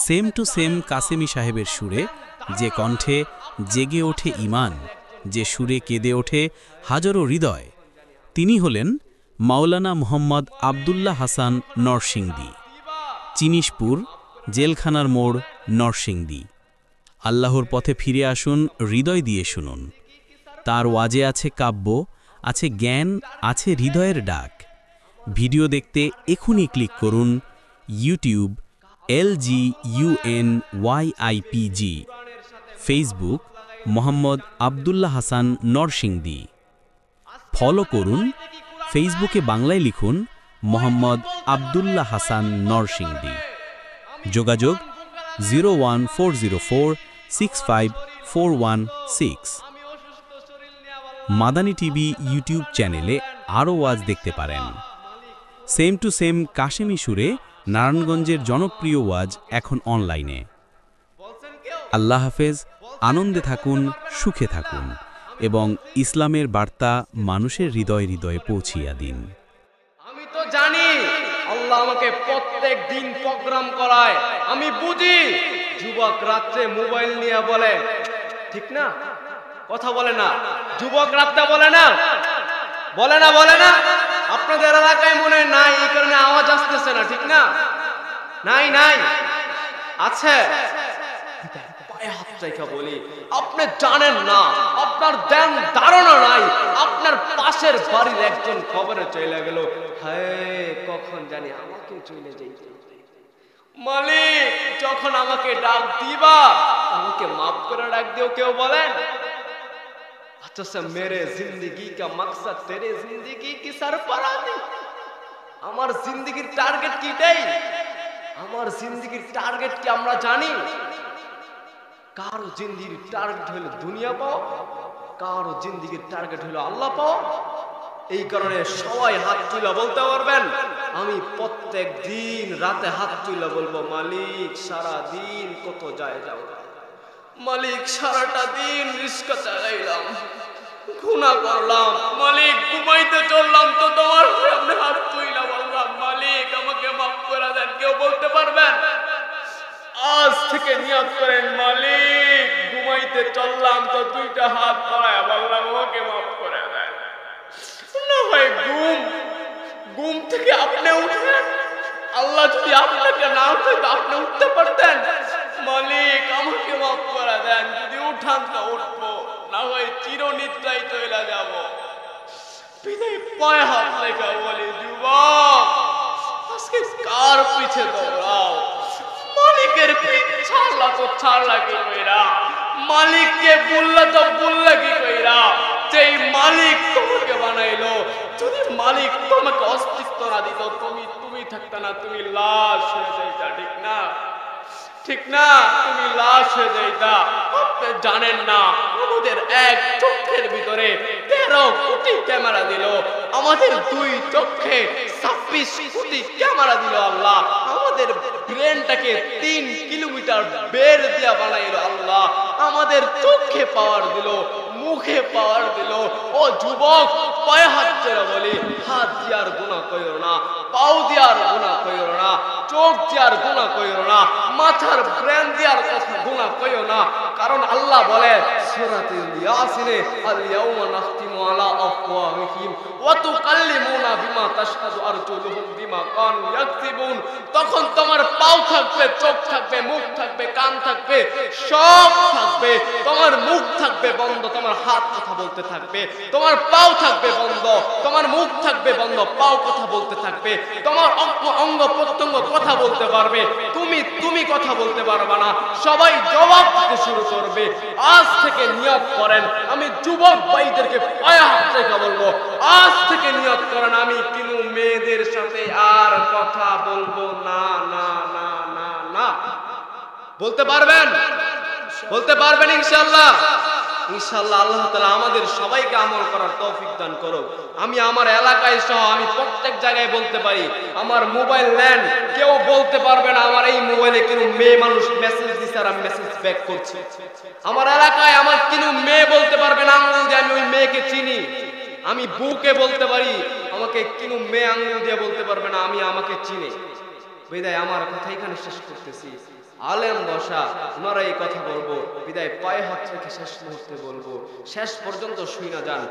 Same to same কাসেমি সাহেবের সুরে, যে কণ্ঠে জেগে ওঠে ঈমান, যে সুরে কেঁদে ওঠে হাজারো হৃদয়, তিনি হলেন মাওলানা মুহাম্মদ আব্দুল্লাহ হাসান নরসিংদী, চিনিশপুর, জেলখানার মোড়, নরসিংদী। আল্লাহর পথে ফিরে আসুন, হৃদয় দিয়ে শুনুন। তার ওয়াজে আছে কাব্য, আছে জ্ঞান, আছে হৃদয়ের ডাক। ভিডিও দেখতে এখনই ক্লিক করুন YouTube LGUNYIPG, Facebook Mohammad Abdullah Hasan Narsingdi. Follow করুন, ফেসবুকে বাংলায় লিখুন মোহাম্মদ আব্দুল্লাহ হাসান নরসিংদী। যোগাযোগ 01404654116। মাদানী টিভি ইউটিউব চ্যানেলে আরও ওয়াজ দেখতে পারেন। সেম টু সেম কাশেমি সুরে নারায়ণগঞ্জের জনপ্রিয় ওয়াজ এখন অনলাইনে। আল্লাহ হাফেজ, আনন্দে থাকুন, সুখে থাকুন এবং ইসলামের বার্তা মানুষের হৃদয়ে হৃদয়ে পৌঁছিয়া দিন। আমি তো জানি আল্লাহ আমাকে প্রত্যেক দিন প্রোগ্রাম করায়, আমি বুঝি। যুবক রাত্রে মোবাইল নিয়ে বলে, ঠিক না? কথা বলে না? যুবক রাত্রে বলে না, বলে না, বলে না? আপনাদের এলাকায় মনে নাই, এই কারণে আওয়াজ আসতেছে না, ঠিক না? নাই, নাই, আছে। পায়ে হাত রেখে বলি, আপনি জানেন না, আপনার ধ্যান ধারণা নাই, আপনার পাশের বাড়ির একজন কবরে চলে গেল, হায় কখন জানি আমাকে চলে যাইতে। মালিক যখন আমাকে ডাক দিবা, আমাকে মাফ করে ডাক দিও, কেউ বলেন? আচ্ছা, মেরে জিন্দগি কা মকসদ তেরে জিন্দগি কি সরপরাদি। আমার জিন্দগির টার্গেট কি দেই? আমার জিন্দগির টার্গেট কি আমরা জানি? কারো জিন্দগির টার্গেট হলো দুনিয়া পাও, কারো জিন্দগির টার্গেট হলো আল্লাহ পাও। এই কারণে সবাই হাত তুলে বলতে পারবেন, আমি প্রত্যেক দিন রাতে হাত তুলে বলবো, মালিক সারা দিন কত যায় যাও, মালিক সারাটা দিন রিস্কা চালাইলাম, গুনাহ করলাম, মালিক ঘুমাইতে চললাম তো তোমার সামনে হাত তুলে বললাম, মালিক আমাকে মাফ করে দেন। কেউ বলতে পারবেন? আজ থেকে নিয়ত করেন, মালিক ঘুমাইতে চললাম তো দুইটা হাত বাড়ায় বললাম, আমাকে মাফ করে দেন। না ভাই, ঘুম থেকে আপনি উঠেন, আল্লাহ যদি আপনাকে না উঠে তো আপনি উঠতে পারতেন, মালিক আমাকে মাফ করে দেন। যদি উঠান তো উঠবো, না ভাই চিরনিদ্রায় চলে যাব। বিদায় পায়ে হাত রেখে বলি, যুবক আজকে কার পিছে দৌড়াও? মালিকের পিছ ছাড়লা তো ছাড়লা কি কইরা, মালিককে বললা তো বললা কি কইরা? যেই মালিক তোমাকে বানাইলো, যদি মালিক তোমাকে অস্তিত্ব না দিত, তুমি থাকতা না, তুমি লাশ হয়ে যাইতা, ঠিক না? ঠিক না? তুমি লাশ হয়ে যাইতা। আপনি জানেন না, আমাদের এক চোখের ভিতরে 13 কোটি ক্যামেরা দিল, আমাদের দুই চোখে 26 কোটি ক্যামেরা দিল আল্লাহ, আমাদের ব্রেনটাকে 3 কিলোমিটার বের দিয়া বানাইলো আল্লাহ, আমাদের চোখে পাওয়ার দিল, মুখে পাওয়ার দিল। ও যুবক, পায়ে হাত ধরে বলি, হাত দিয়ার গুনাহ কইরো না, পাও দিয়ার গুনাহ কইরো না, চোখ দিয়ার গুনাহ কইরো না, মাথার ব্রেন দিয়ার কথা গুনাহ কইরো না। কারণ আল্লাহ বলে সূরাতুল ইয়াসিনে, আল ইয়াউমা নাখতিমু আলা আফওয়াহিহিম ওয়া তুকাল্লিমুনা বিমা তাশহাদু আরজুলুহুম বিমা কানু ইয়াকসিবুন। তখন তোমার পাও থাকবে, চোখ থাকবে, মুখ থাকবে, কান থাকবে, সব থাকবে। তোমার মুখ থাকবে বন্ধ, তোমার হাত কথা বলতে থাকবে, তোমার পাও থাকবে বন্ধ, তোমার মুখ থাকবে বন্ধ, পাও কথা বলতে থাকবে, তোমার অঙ্গ প্রত্যঙ্গ কথা বলতে পারবে, তুমি কথা বলতে পারবে না, সবাই জবাব দিতে শুরু করবে। আজ থেকে নিয়ত করেন, আমি যুবক ভাইদেরকে পায়ে হাত রেখে বলবো, আজ থেকে নিয়ত করেন, আমি কোনো মেয়েদের সাথে আর কথা বলবো না, না, না, না, না। বলতে পারবেন? বলতে পারবেন ইনশাআল্লাহ? ইনশাআল্লাহ আল্লাহ তাআলা আমাদের সবাইকে আমল করার তৌফিক দান করুক। আমি আমার এলাকায় সহ আমি প্রত্যেক জায়গায় বলতে পারি, আমার মোবাইল নেন, কেউ বলতে পারবে না আমার এই মোবাইলে কোনো মেয়ে মানুষ মেসেজ দিছে আর আমি মেসেজ ব্যাক করছি। আমার এলাকায় আমার কোনো মেয়ে বলতে পারবে না আঙ্গুল দিয়ে আমি ওই মেয়েকে চিনি। আমি বুকে বলতে পারি, আমাকে কোনো মেয়ে আঙ্গুল দিয়ে বলতে পারবে না আমি আমাকে চিনি। বিদায় আমার কথা এখানে শেষ করতেছি। আলেম বসা, ওনারা এই কথা বলবো, বিদায় পায়ে হাত রেখে শেষ মুহূর্তে বলবো, শেষ পর্যন্ত শুই না যান।